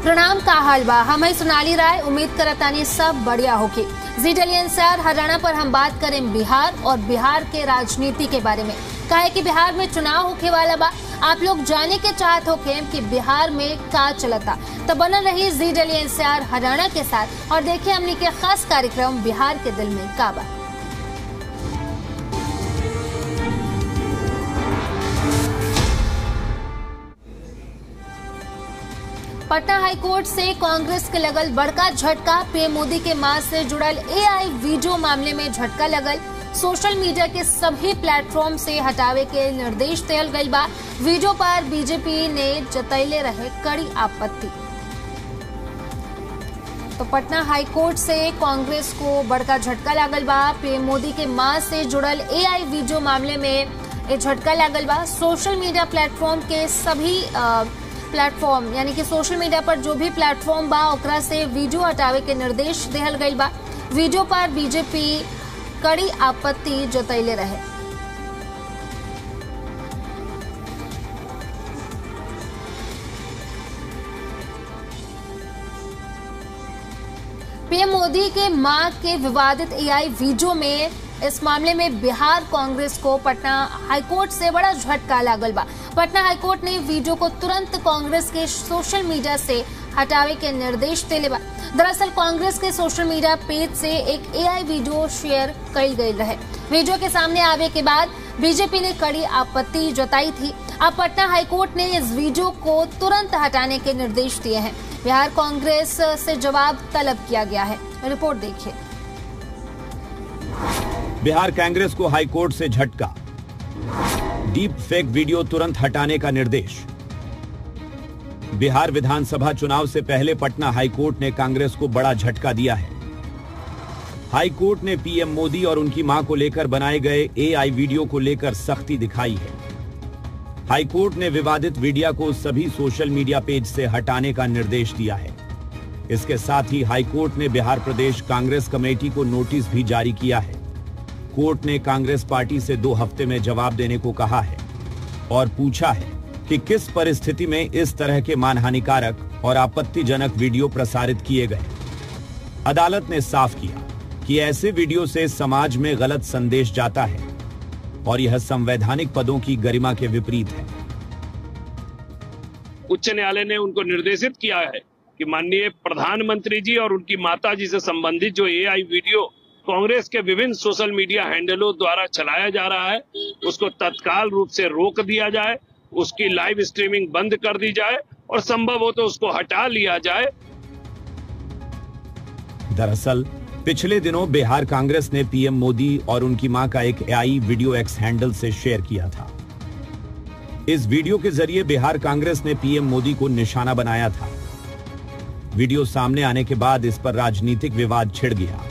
प्रणाम का हाल बा। हम सोनाली राय, उम्मीद करतानी सब बढ़िया होगी। जी एनसीआर हरियाणा पर हम बात करें बिहार और बिहार के राजनीति के बारे में। कहे कि बिहार में चुनाव होके वाला बा। आप लोग जाने के चाहत होके कि बिहार में का चलता, तो बनल रही जी एनसीआर हरियाणा के साथ और देखिए हमने के खास कार्यक्रम बिहार के दिल में का बा। पटना हाईकोर्ट से कांग्रेस के लगल बड़का झटका। पीएम मोदी के मां से जुड़ल एआई वीडियो मामले में झटका लगल। सोशल मीडिया के सभी प्लेटफॉर्म से हटावे के निर्देश दियल गई बा। वीडियो पर बीजेपी ने जतैले रहे कड़ी आपत्ति। तो पटना हाईकोर्ट से कांग्रेस को बड़का झटका लागल बा। पीएम मोदी के मां से जुड़ल एआई वीडियो मामले में ये झटका लागल बा। सोशल मीडिया प्लेटफॉर्म के सभी प्लेटफॉर्म यानी कि सोशल मीडिया पर जो भी प्लेटफॉर्म बा ओकरा से वीडियो हटावे के निर्देश दिहल गई बा। वीडियो पर बीजेपी कड़ी आपत्ति जतैले रहे। पीएम मोदी के मां के विवादित एआई वीडियो में इस मामले में बिहार कांग्रेस को पटना हाईकोर्ट से बड़ा झटका लागल बा। पटना हाईकोर्ट ने वीडियो को तुरंत कांग्रेस के सोशल मीडिया से हटावे के निर्देश दिले बा। दरअसल कांग्रेस के सोशल मीडिया पेज से एक एआई वीडियो शेयर कई गई रहे। वीडियो के सामने आवे के बाद बीजेपी ने कड़ी आपत्ति जताई थी। अब पटना हाईकोर्ट ने इस वीडियो को तुरंत हटाने के निर्देश दिए हैं। बिहार कांग्रेस से जवाब तलब किया गया है। रिपोर्ट देखिए। बिहार कांग्रेस को हाईकोर्ट से झटका। डीप फेक वीडियो तुरंत हटाने का निर्देश। बिहार विधानसभा चुनाव से पहले पटना हाईकोर्ट ने कांग्रेस को बड़ा झटका दिया है। हाईकोर्ट ने पीएम मोदी और उनकी मां को लेकर बनाए गए एआई वीडियो को लेकर सख्ती दिखाई है। हाईकोर्ट ने विवादित वीडियो को सभी सोशल मीडिया पेज से हटाने का निर्देश दिया है। इसके साथ ही हाईकोर्ट ने बिहार प्रदेश कांग्रेस कमेटी को नोटिस भी जारी किया है। कोर्ट ने कांग्रेस पार्टी से 2 हफ्ते में जवाब देने को कहा है और पूछा है कि किस परिस्थिति में इस तरह के मानहानिकारक और आपत्तिजनक वीडियो प्रसारित किए गए। अदालत ने साफ किया कि ऐसे वीडियो से समाज में गलत संदेश जाता है और यह संवैधानिक पदों की गरिमा के विपरीत है। उच्च न्यायालय ने उनको निर्देशित किया है कि माननीय प्रधानमंत्री जी और उनकी माता जी से संबंधित जो एआई वीडियो कांग्रेस के विभिन्न सोशल मीडिया हैंडलों द्वारा चलाया जा रहा है उसको तत्काल रूप से रोक दिया जाए, उसकी लाइव स्ट्रीमिंग बंद कर दी जाए और संभव हो तो उसको हटा लिया जाए। दरअसल पिछले दिनों बिहार कांग्रेस ने पीएम मोदी और उनकी मां का एक एआई वीडियो एक्स हैंडल से शेयर किया था। इस वीडियो के जरिए बिहार कांग्रेस ने पीएम मोदी को निशाना बनाया था। वीडियो सामने आने के बाद इस पर राजनीतिक विवाद छिड़ गया।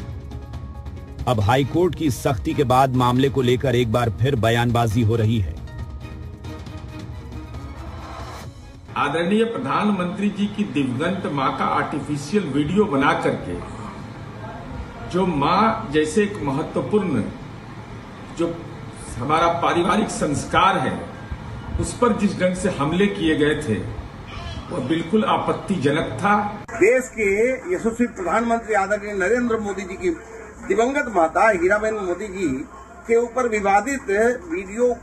अब हाईकोर्ट की सख्ती के बाद मामले को लेकर एक बार फिर बयानबाजी हो रही है। आदरणीय प्रधानमंत्री जी की दिवंगत मां का आर्टिफिशियल वीडियो बना करके जो मां जैसे एक महत्वपूर्ण जो हमारा पारिवारिक संस्कार है उस पर जिस ढंग से हमले किए गए थे वह बिल्कुल आपत्तिजनक था। देश के यशस्वी प्रधानमंत्री आदरणीय नरेंद्र मोदी जी की दिवंगत माता हीराबेन मोदी जी के ऊपर विवादित वीडियो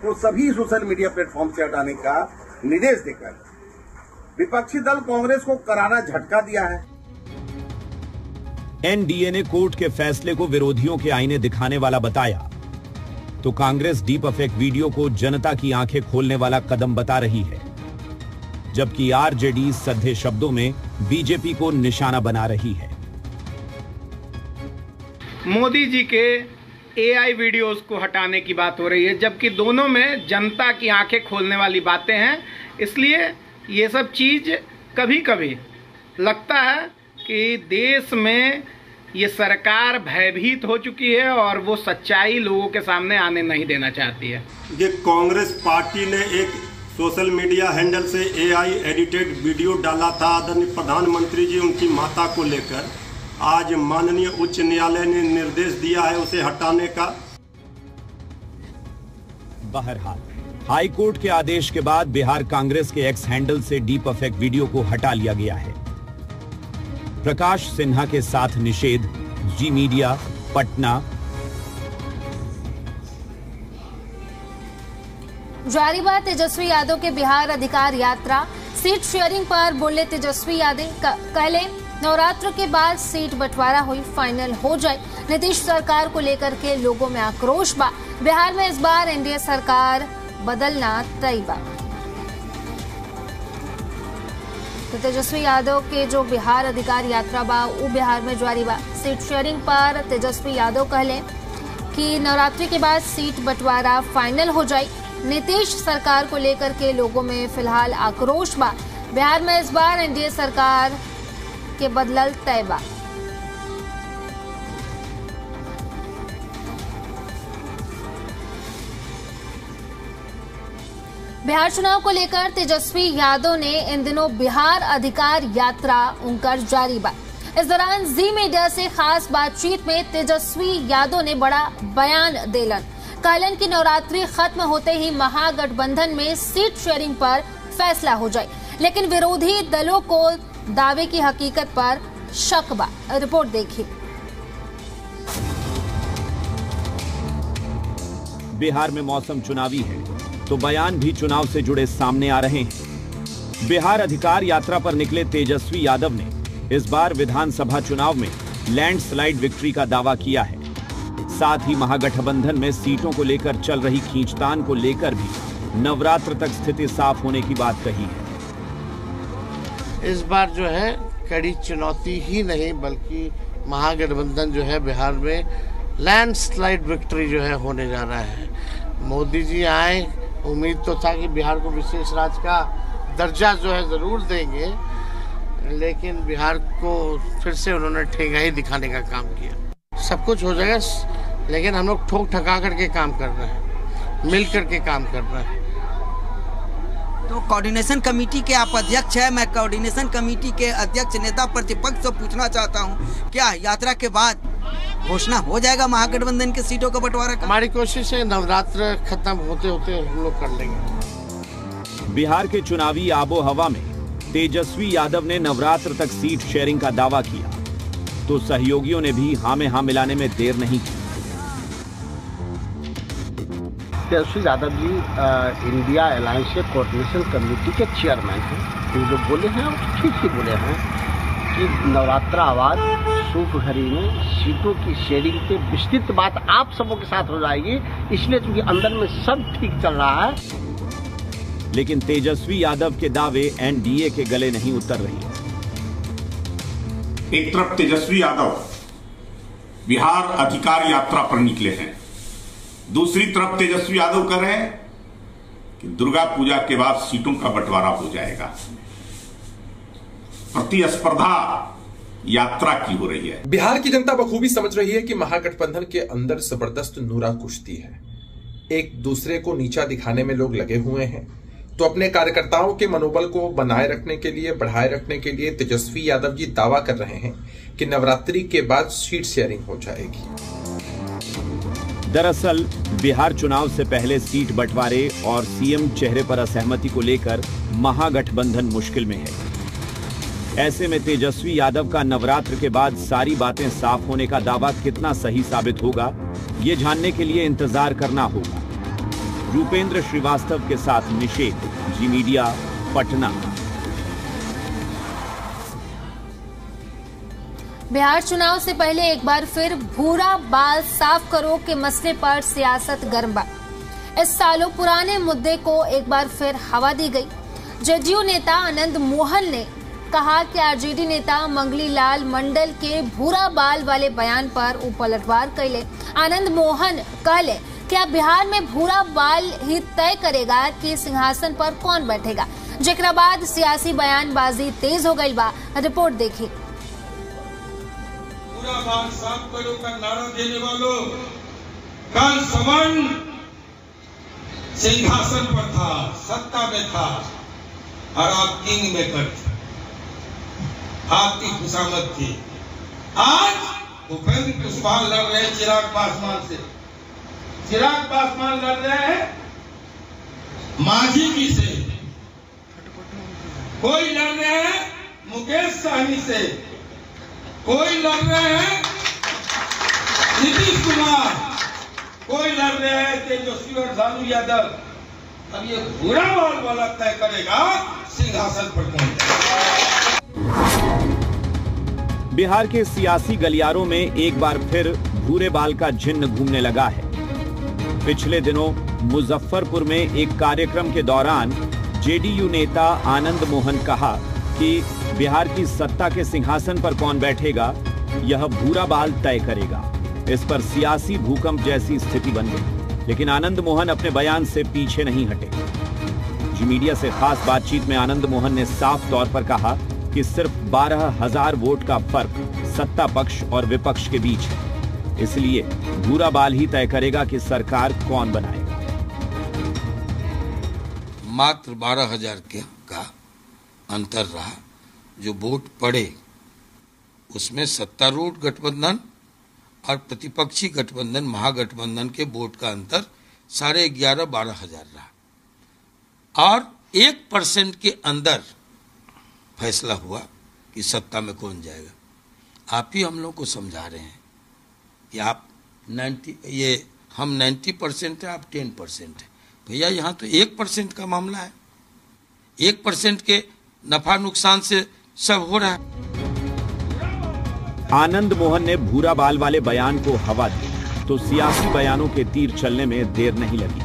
को सभी सोशल मीडिया प्लेटफॉर्म से हटाने का निर्देश देकर विपक्षी दल कांग्रेस को करारा झटका दिया है। एनडीए ने कोर्ट के फैसले को विरोधियों के आईने दिखाने वाला बताया तो कांग्रेस डीप फेक वीडियो को जनता की आंखें खोलने वाला कदम बता रही है, जबकि आरजेडी सधे शब्दों में बीजेपी को निशाना बना रही है। मोदी जी के एआई वीडियोस को हटाने की बात हो रही है, जबकि दोनों में जनता की आंखें खोलने वाली बातें हैं। इसलिए ये सब चीज कभी कभी लगता है कि देश में ये सरकार भयभीत हो चुकी है और वो सच्चाई लोगों के सामने आने नहीं देना चाहती है। ये कांग्रेस पार्टी ने एक सोशल मीडिया हैंडल से एआई एडिटेड वीडियो डाला था आदरणीय प्रधानमंत्री जी उनकी माता को लेकर। आज माननीय उच्च न्यायालय ने निर्देश दिया है उसे हटाने का। बहरहाल हाई कोर्ट के आदेश के बाद बिहार कांग्रेस के एक्स हैंडल से डीप अफेक्ट वीडियो को हटा लिया गया है। प्रकाश सिन्हा के साथ निषेध, जी मीडिया, पटना। जारी बात तेजस्वी यादव के बिहार अधिकार यात्रा, सीट शेयरिंग पर बोले तेजस्वी यादव कहले नवरात्र के बाद सीट बंटवारा हुई फाइनल हो जाए। नीतीश सरकार को लेकर के लोगों में आक्रोश बा, बिहार में इस बार एनडीए सरकार बदलना तय बा। तो तेजस्वी यादव के जो बिहार अधिकार यात्रा बा वो बिहार में जारी बा। सीट शेयरिंग पर तेजस्वी यादव कहले कि नवरात्रि के बाद सीट बंटवारा फाइनल हो जाए। नीतीश सरकार को लेकर के लोगों में फिलहाल आक्रोश बा, बिहार में इस बार एनडीए सरकार के बदलल तय बा। बिहार चुनाव को लेकर तेजस्वी यादव ने इन दिनों बिहार अधिकार यात्रा उनकर जारी बा। इस दौरान जी मीडिया से खास बातचीत में तेजस्वी यादव ने बड़ा बयान देलन। कहलन कि नवरात्रि खत्म होते ही महागठबंधन में सीट शेयरिंग पर फैसला हो जाए, लेकिन विरोधी दलों को दावे की हकीकत पर शक बा। रिपोर्ट देखिए। बिहार में मौसम चुनावी है तो बयान भी चुनाव से जुड़े सामने आ रहे हैं। बिहार अधिकार यात्रा पर निकले तेजस्वी यादव ने इस बार विधानसभा चुनाव में लैंडस्लाइड विक्ट्री का दावा किया है। साथ ही महागठबंधन में सीटों को लेकर चल रही खींचतान को लेकर भी नवरात्र तक स्थिति साफ होने की बात कही है। इस बार जो है कड़ी चुनौती ही नहीं बल्कि महागठबंधन जो है बिहार में लैंडस्लाइड विक्ट्री जो है होने जा रहा है। मोदी जी आए, उम्मीद तो था कि बिहार को विशेष राज्य का दर्जा जो है जरूर देंगे, लेकिन बिहार को फिर से उन्होंने ठेंगा ही दिखाने का काम किया। सब कुछ हो जाएगा, लेकिन हम लोग ठोक ठका करके काम कर रहे हैं, मिल करके काम कर रहे हैं। तो कोऑर्डिनेशन कमेटी के आप अध्यक्ष हैं, मैं कोऑर्डिनेशन कमेटी के अध्यक्ष नेता प्रतिपक्ष से पूछना चाहता हूं, क्या यात्रा के बाद घोषणा हो जाएगा महागठबंधन की सीटों का बंटवारा का? हमारी कोशिश है नवरात्र खत्म होते होते हम लोग कर लेंगे। बिहार के चुनावी आबो हवा में तेजस्वी यादव ने नवरात्र तक सीट शेयरिंग का दावा किया तो सहयोगियों ने भी हाँ में हाँ मिलाने में देर नहीं की। तेजस्वी यादव जी इंडिया अलायंस के कोऑर्डिनेशन कमेटी के चेयरमैन हैं। ये जो बोले हैं वो ठीक ही बोले हैं कि नवरात्रा बाद शुभ घड़ी में सीटों की शेयरिंग पे विस्तृत बात आप सबों के साथ हो जाएगी, इसलिए क्योंकि अंदर में सब ठीक चल रहा है। लेकिन तेजस्वी यादव के दावे एनडीए के गले नहीं उतर रही। एक तरफ तेजस्वी यादव बिहार अधिकार यात्रा पर निकले हैं, दूसरी तरफ तेजस्वी यादव कह रहे हैं कि दुर्गा पूजा के बाद सीटों का बंटवारा हो जाएगा। प्रतिस्पर्धा यात्रा की हो रही है। बिहार की जनता बखूबी समझ रही है कि महागठबंधन के अंदर जबरदस्त नूरा कुश्ती है। एक दूसरे को नीचा दिखाने में लोग लगे हुए हैं, तो अपने कार्यकर्ताओं के मनोबल को बनाए रखने के लिए, बढ़ाए रखने के लिए तेजस्वी यादव जी दावा कर रहे हैं कि नवरात्रि के बाद सीट शेयरिंग हो जाएगी। दरअसल बिहार चुनाव से पहले सीट बंटवारे और सीएम चेहरे पर असहमति को लेकर महागठबंधन मुश्किल में है। ऐसे में तेजस्वी यादव का नवरात्र के बाद सारी बातें साफ होने का दावा कितना सही साबित होगा, ये जानने के लिए इंतजार करना होगा। रूपेंद्र श्रीवास्तव के साथ निषेध, जी मीडिया, पटना। बिहार चुनाव से पहले एक बार फिर भूरा बाल साफ करो के मसले पर सियासत गर्म बा। इस सालों पुराने मुद्दे को एक बार फिर हवा दी गई। जदयू नेता आनंद मोहन ने कहा कि आरजेडी नेता मंगली लाल मंडल के भूरा बाल वाले बयान पर पलटवार कैले। आनंद मोहन कहले क्या बिहार में भूरा बाल ही तय करेगा कि सिंहासन पर कौन बैठेगा, जेकरा बाद सियासी बयानबाजी तेज हो गई बा। रिपोर्ट देखिए। पूरा बाल साफ करो का नारा देने वालों कल सवन सिंहासन पर था, सत्ता में था और आप किंग मेकर थे, आपकी खुशामद थी। आज उपेंद्र कुशवाहा लड़ रहे हैं चिराग पासवान से। चिराग पासवान लड़ रहे हैं माझी की से, कोई लड़ रहे हैं मुकेश सहनी से, कोई लड़ रहे हैं नीतीश कुमार, कोई लड़ रहे हैं तेजस्वी और लालू यादव। अब ये बुरा बाल वाला तय करेगा सिंहासन पर कौन जाएगा। बिहार के सियासी गलियारों में एक बार फिर भूरे बाल का जिन्न घूमने लगा है। पिछले दिनों मुजफ्फरपुर में एक कार्यक्रम के दौरान जेडीयू नेता आनंद मोहन कहा कि बिहार की सत्ता के सिंहासन पर कौन बैठेगा यह भूरा बाल तय करेगा। इस पर सियासी भूकंप जैसी स्थिति बन गई, लेकिन आनंद मोहन अपने बयान से पीछे नहीं हटे। जी मीडिया से खास बातचीत में आनंद मोहन ने साफ तौर पर कहा कि सिर्फ 12,000 वोट का फर्क सत्ता पक्ष और विपक्ष के बीच है, इसलिए भूरा बाल ही तय करेगा कि सरकार कौन बनाएगा। मात्र 12,000 का अंतर रहा। जो वोट पड़े उसमें सत्तारूढ़ गठबंधन और प्रतिपक्षी गठबंधन महागठबंधन के वोट का अंतर 11,500-12,000 रहा और 1% के अंदर फैसला हुआ कि सत्ता में कौन जाएगा। आप ही हम लोग को समझा रहे हैं कि आप 90% है, आप 10% है। भैया यहाँ तो 1% का मामला है। 1% के नफा नुकसान से सब हो रहा है। आनंद मोहन ने भूरा बाल वाले बयान को हवा दी तो सियासी बयानों के तीर चलने में देर नहीं लगी।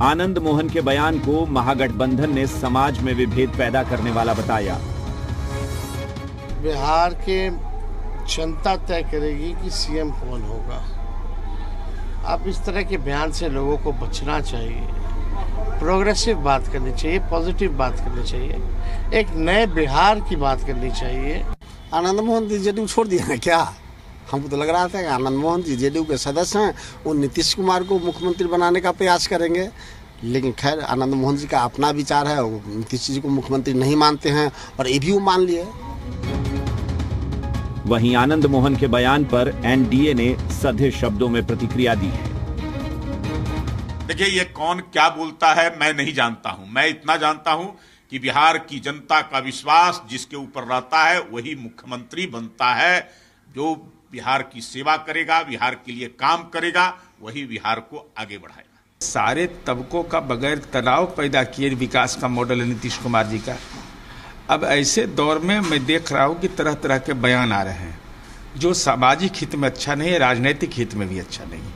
आनंद मोहन के बयान को महागठबंधन ने समाज में विभेद पैदा करने वाला बताया। बिहार के जनता तय करेगी कि सीएम कौन होगा। अब इस तरह के बयान से लोगों को बचना चाहिए, प्रोग्रेसिव बात करनी चाहिए, पॉजिटिव बात करनी चाहिए, एक नए बिहार की बात करनी चाहिए। आनंद मोहन जी जेडीयू छोड़ दिया है क्या? हमको तो लग रहा था कि आनंद मोहन जी जेडीयू के सदस्य हैं, वो नीतीश कुमार को मुख्यमंत्री बनाने का प्रयास करेंगे। लेकिन खैर आनंद मोहन जी का अपना विचार है, वो नीतीश जी को मुख्यमंत्री नहीं मानते हैं और ये भी वो मान लिए। वहीं आनंद मोहन के बयान पर एनडीए ने सधे शब्दों में प्रतिक्रिया दी है। देखिए, ये कौन क्या बोलता है मैं नहीं जानता हूं। मैं इतना जानता हूं कि बिहार की जनता का विश्वास जिसके ऊपर रहता है वही मुख्यमंत्री बनता है। जो बिहार की सेवा करेगा, बिहार के लिए काम करेगा, वही बिहार को आगे बढ़ाएगा। सारे तबकों का बगैर तनाव पैदा किए विकास का मॉडल है नीतीश कुमार जी का। अब ऐसे दौर में मैं देख रहा हूं कि तरह तरह के बयान आ रहे हैं जो सामाजिक हित में अच्छा नहीं है, राजनीतिक हित में भी अच्छा नहीं है।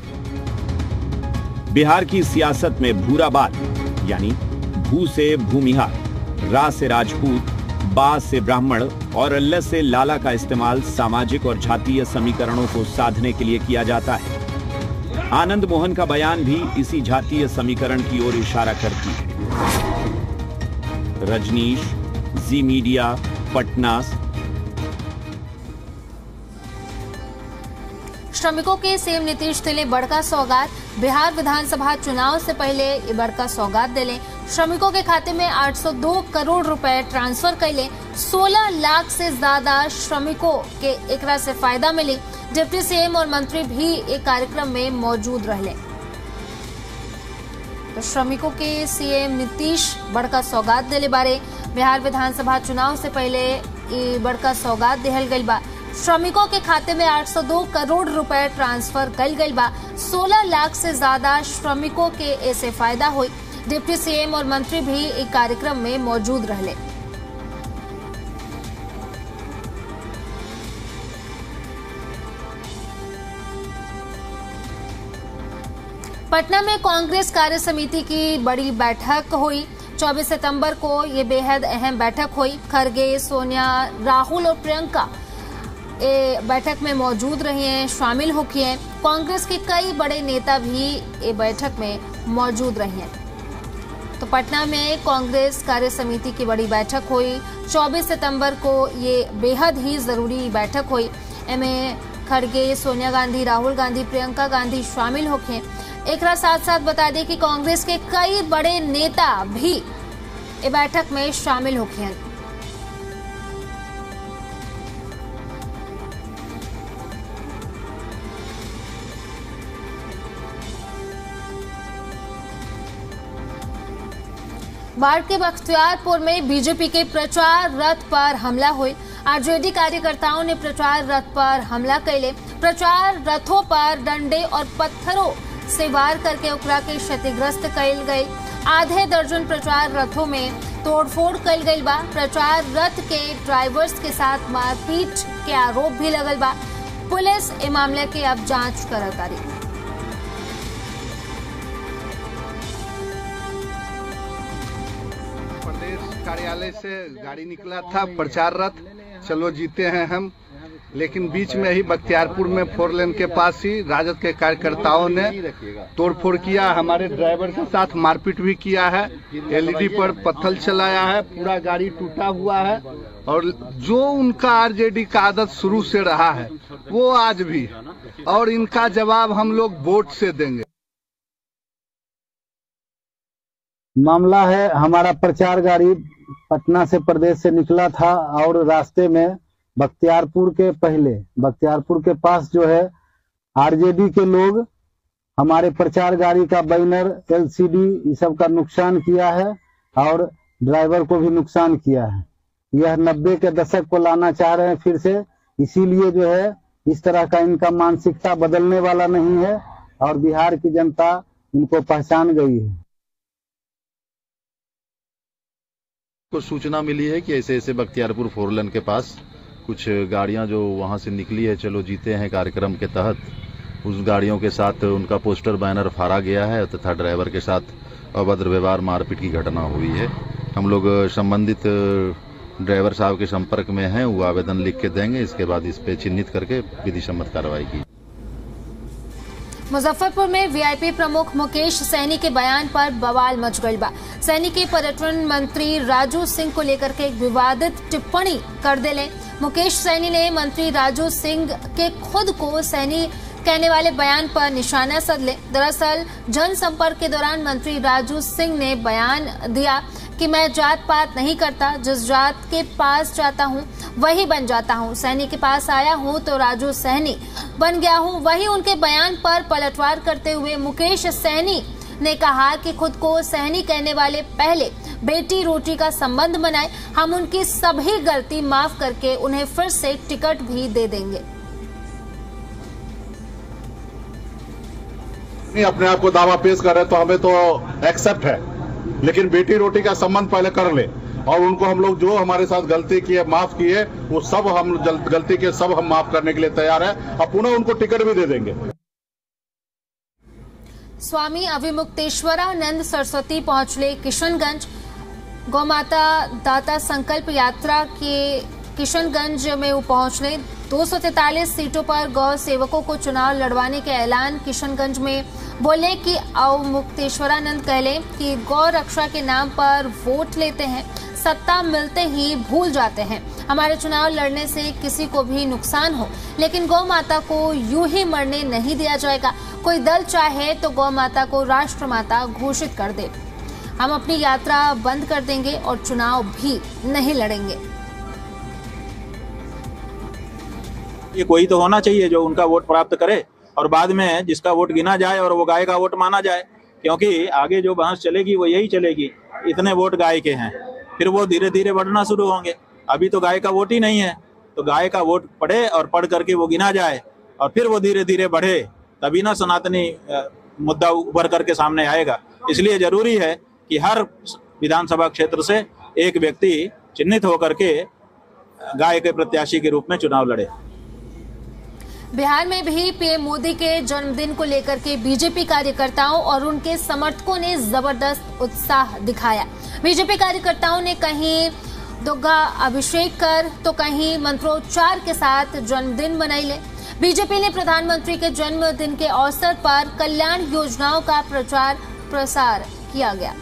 बिहार की सियासत में भूरा बाल यानी भू से भूमिहार, रा से राजपूत, बा से ब्राह्मण और ल से लाला का इस्तेमाल सामाजिक और जातीय समीकरणों को साधने के लिए किया जाता है। आनंद मोहन का बयान भी इसी जातीय समीकरण की ओर इशारा करती है। रजनीश, जी मीडिया, पटना। श्रमिकों के सीएम नीतीश दिले बड़का सौगात। बिहार विधानसभा चुनाव से पहले ये बड़का सौगात दिले। श्रमिकों के खाते में 802 करोड़ रुपए ट्रांसफर कैले। 16 लाख से ज्यादा श्रमिकों के एकरा से फायदा मिली। डिप्टी सीएम और मंत्री भी एक कार्यक्रम में मौजूद रहे। तो श्रमिकों के सीएम नीतीश बड़का सौगात दिले बारे। बिहार विधानसभा चुनाव से पहले ये बड़का सौगात दिहल गइल बा। श्रमिकों के खाते में 802 करोड़ रुपए ट्रांसफर कल गइल बा। 16 लाख से ज्यादा श्रमिकों के ऐसे फायदा हुई। डिप्टी सीएम और मंत्री भी एक कार्यक्रम में मौजूद रहे। पटना में कांग्रेस कार्य समिति की बड़ी बैठक हुई। 24 सितंबर को ये बेहद अहम बैठक हुई। खरगे, सोनिया, राहुल और प्रियंका बैठक में मौजूद रही हैं, शामिल हो किए। कांग्रेस के कई बड़े नेता भी ये बैठक में मौजूद रहे हैं। तो पटना में कांग्रेस कार्य समिति की बड़ी बैठक हुई। 24 सितंबर को ये बेहद ही जरूरी बैठक हुई। इनमें खड़गे, सोनिया गांधी, राहुल गांधी, प्रियंका गांधी शामिल हो गए। एक साथ साथ बता दें कि कांग्रेस के कई बड़े नेता भी ये बैठक में शामिल हो गए। बाढ़ के बख्तियारपुर में बीजेपी के प्रचार रथ पर हमला हुई। आरजेडी कार्यकर्ताओं ने प्रचार रथ पर हमला कैले। प्रचार रथों पर डंडे और पत्थरों से वार करके ओकरा के क्षतिग्रस्त कैल गई। आधे दर्जन प्रचार रथों में तोड़फोड़ कैल गई बा। प्रचार रथ के ड्राइवर्स के साथ मारपीट के आरोप भी लगल बा। पुलिस इस मामले की अब जांच करत रही। प्रदेश कार्यालय से गाड़ी निकला था प्रचार रथ, चलो जीते हैं हम, लेकिन बीच में ही बख्तियारपुर में 4 लेन के पास ही राजद के कार्यकर्ताओं ने तोड़फोड़ किया। हमारे ड्राइवर के साथ मारपीट भी किया है, एलईडी पर पत्थर चलाया है, पूरा गाड़ी टूटा हुआ है। और जो उनका आरजेडी का आदत शुरू से रहा है वो आज भी, और इनका जवाब हम लोग वोट से देंगे। मामला है, हमारा प्रचार गाड़ी पटना से प्रदेश से निकला था और रास्ते में बख्तियारपुर के पास जो है आरजेडी के लोग हमारे प्रचार गाड़ी का बैनर, एलसीडी ये सब का नुकसान किया है और ड्राइवर को भी नुकसान किया है। यह 90 के दशक को लाना चाह रहे हैं फिर से, इसीलिए जो है इस तरह का इनका मानसिकता बदलने वाला नहीं है और बिहार की जनता इनको पहचान गई है। को सूचना मिली है कि ऐसे ऐसे बख्तियारपुर 4 लेन के पास कुछ गाड़ियां जो वहां से निकली है चलो जीते हैं कार्यक्रम के तहत, उस गाड़ियों के साथ उनका पोस्टर बैनर फाड़ा गया है तथा ड्राइवर के साथ अभद्र व्यवहार मारपीट की घटना हुई है। हम लोग संबंधित ड्राइवर साहब के संपर्क में हैं, वो आवेदन लिख के देंगे, इसके बाद इस पे चिन्हित करके विधि सम्मत कार्रवाई की। मुजफ्फरपुर में वीआईपी प्रमुख मुकेश सहनी के बयान पर बवाल मच गई बा। सहनी के पर्यटन मंत्री राजू सिंह को लेकर के एक विवादित टिप्पणी कर दिले। मुकेश सहनी ने मंत्री राजू सिंह के खुद को सहनी कहने वाले बयान पर निशाना साधले। दरअसल जनसंपर्क के दौरान मंत्री राजू सिंह ने बयान दिया कि मैं जात पात नहीं करता, जिस जात के पास जाता हूं वही बन जाता हूं। सहनी के पास आया हूं तो राजू सहनी बन गया हूं। वही उनके बयान पर पलटवार करते हुए मुकेश सहनी ने कहा कि खुद को सहनी कहने वाले पहले बेटी रोटी का संबंध बनाए। हम उनकी सभी गलती माफ करके उन्हें फिर से टिकट भी दे देंगे। अपने आप को दावा पेश कर रहे तो हमें तो एक्सेप्ट है, लेकिन बेटी रोटी का संबंध पहले कर ले और उनको हम लोग जो हमारे साथ गलती की है, माफ की है, वो सब हम गलती के सब हम माफ करने के लिए तैयार है और पुनः उनको टिकट भी दे देंगे। स्वामी अभिमुक्तेश्वरानंद सरस्वती पहुंचले किशनगंज। गौमाता दाता संकल्प यात्रा के किशनगंज में वो पहुंचले। 243 सीटों पर गौ सेवकों को चुनाव लड़वाने के ऐलान। किशनगंज में बोले कि अवमुक्तेश्वरानंद कहले कि गौ रक्षा के नाम पर वोट लेते हैं, सत्ता मिलते ही भूल जाते हैं। हमारे चुनाव लड़ने से किसी को भी नुकसान हो, लेकिन गौ माता को यूं ही मरने नहीं दिया जाएगा। कोई दल चाहे तो गौ माता को राष्ट्र माता घोषित कर दे। हम अपनी यात्रा बंद कर देंगे और चुनाव भी नहीं लड़ेंगे। ये कोई तो होना चाहिए जो उनका वोट प्राप्त करे और बाद में जिसका वोट गिना जाए और वो गाय का वोट माना जाए, क्योंकि आगे जो बहस चलेगी वो यही चलेगी। इतने वोट गाय के हैं, फिर वो धीरे धीरे बढ़ना शुरू होंगे। अभी तो गाय का वोट ही नहीं है, तो गाय का वोट पड़े और पढ़ करके वो गिना जाए और फिर वो धीरे धीरे बढ़े, तभी ना सनातनी मुद्दा उभर करके सामने आएगा। इसलिए जरूरी है कि हर विधानसभा क्षेत्र से एक व्यक्ति चिन्हित होकर के गाय के प्रत्याशी के रूप में चुनाव लड़े। बिहार में भी पीएम मोदी के जन्मदिन को लेकर के बीजेपी कार्यकर्ताओं और उनके समर्थकों ने जबरदस्त उत्साह दिखाया। बीजेपी कार्यकर्ताओं ने कहीं दुग्गा अभिषेक कर तो कहीं मंत्रोच्चार के साथ जन्मदिन मनाइले। बीजेपी ने प्रधानमंत्री के जन्मदिन के अवसर पर कल्याण योजनाओं का प्रचार प्रसार किया गया।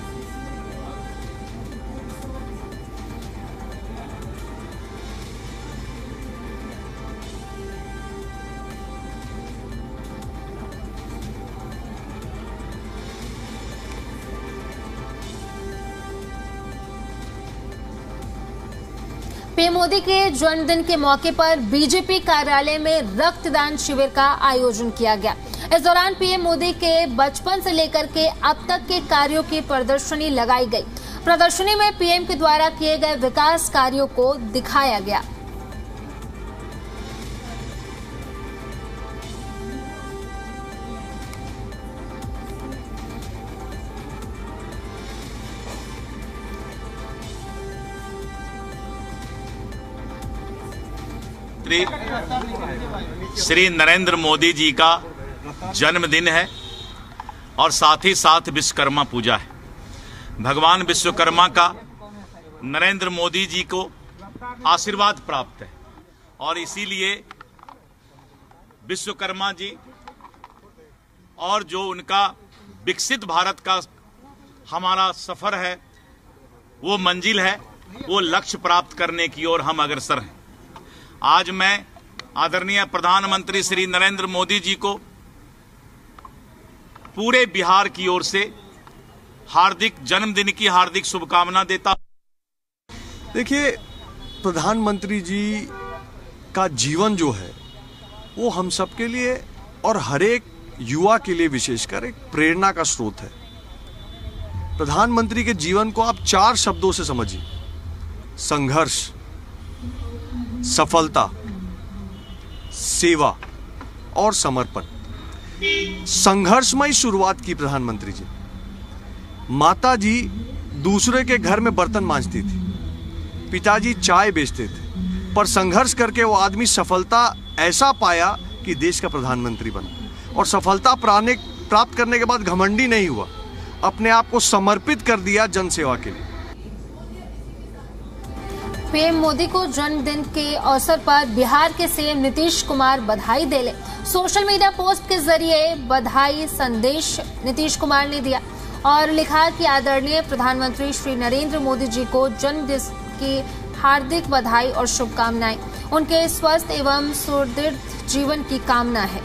पीएम मोदी के जन्मदिन के मौके पर बीजेपी कार्यालय में रक्तदान शिविर का आयोजन किया गया। इस दौरान पीएम मोदी के बचपन से लेकर के अब तक के कार्यों की प्रदर्शनी लगाई गई। प्रदर्शनी में पीएम के द्वारा किए गए विकास कार्यों को दिखाया गया। श्री नरेंद्र मोदी जी का जन्मदिन है और साथ ही साथ विश्वकर्मा पूजा है। भगवान विश्वकर्मा का नरेंद्र मोदी जी को आशीर्वाद प्राप्त है और इसीलिए विश्वकर्मा जी और जो उनका विकसित भारत का हमारा सफर है, वो मंजिल है, वो लक्ष्य प्राप्त करने की ओर हम अग्रसर हैं। आज मैं आदरणीय प्रधानमंत्री श्री नरेंद्र मोदी जी को पूरे बिहार की ओर से हार्दिक जन्मदिन की हार्दिक शुभकामना देता हूं। देखिए, प्रधानमंत्री जी का जीवन जो है वो हम सबके लिए और हर एक युवा के लिए विशेषकर एक प्रेरणा का स्रोत है। प्रधानमंत्री के जीवन को आप 4 शब्दों से समझिए: संघर्ष, सफलता, सेवा और समर्पण। संघर्षमयी शुरुआत की प्रधानमंत्री जी। माता जी दूसरे के घर में बर्तन मांजती थी, पिताजी चाय बेचते थे, पर संघर्ष करके वो आदमी सफलता ऐसा पाया कि देश का प्रधानमंत्री बना। और सफलता प्राप्त करने के बाद घमंडी नहीं हुआ, अपने आप को समर्पित कर दिया जनसेवा के लिए। पीएम मोदी को जन्मदिन के अवसर पर बिहार के सीएम नीतीश कुमार बधाई देले। सोशल मीडिया पोस्ट के जरिए बधाई संदेश नीतीश कुमार ने दिया और लिखा कि आदरणीय प्रधानमंत्री श्री नरेंद्र मोदी जी को जन्मदिन की हार्दिक बधाई और शुभकामनाएं। उनके स्वस्थ एवं सुदृढ़ जीवन की कामना है।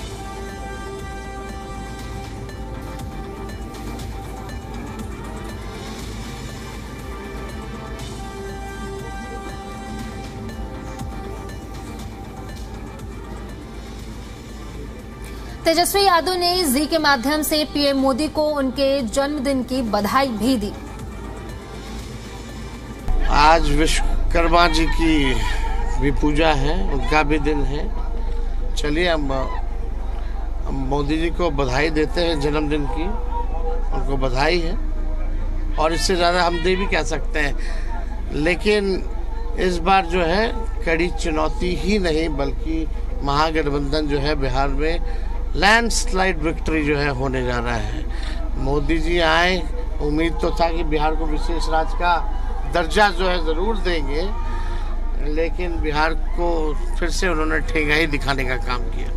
तेजस्वी यादव ने जी के माध्यम से पीएम मोदी को उनके जन्मदिन की बधाई भी दी। आज विश्वकर्मा जी की भी पूजा है, उनका भी दिन है। चलिए हम मोदी जी को बधाई देते हैं जन्मदिन की, उनको बधाई है और इससे ज़्यादा हम दे भी क्या सकते हैं। लेकिन इस बार जो है कड़ी चुनौती ही नहीं बल्कि महागठबंधन जो है बिहार में लैंडस्लाइड विक्ट्री जो है होने जा रहा है। मोदी जी आए, उम्मीद तो था कि बिहार को विशेष राज्य का दर्जा जो है ज़रूर देंगे, लेकिन बिहार को फिर से उन्होंने ठेंगा ही दिखाने का काम किया।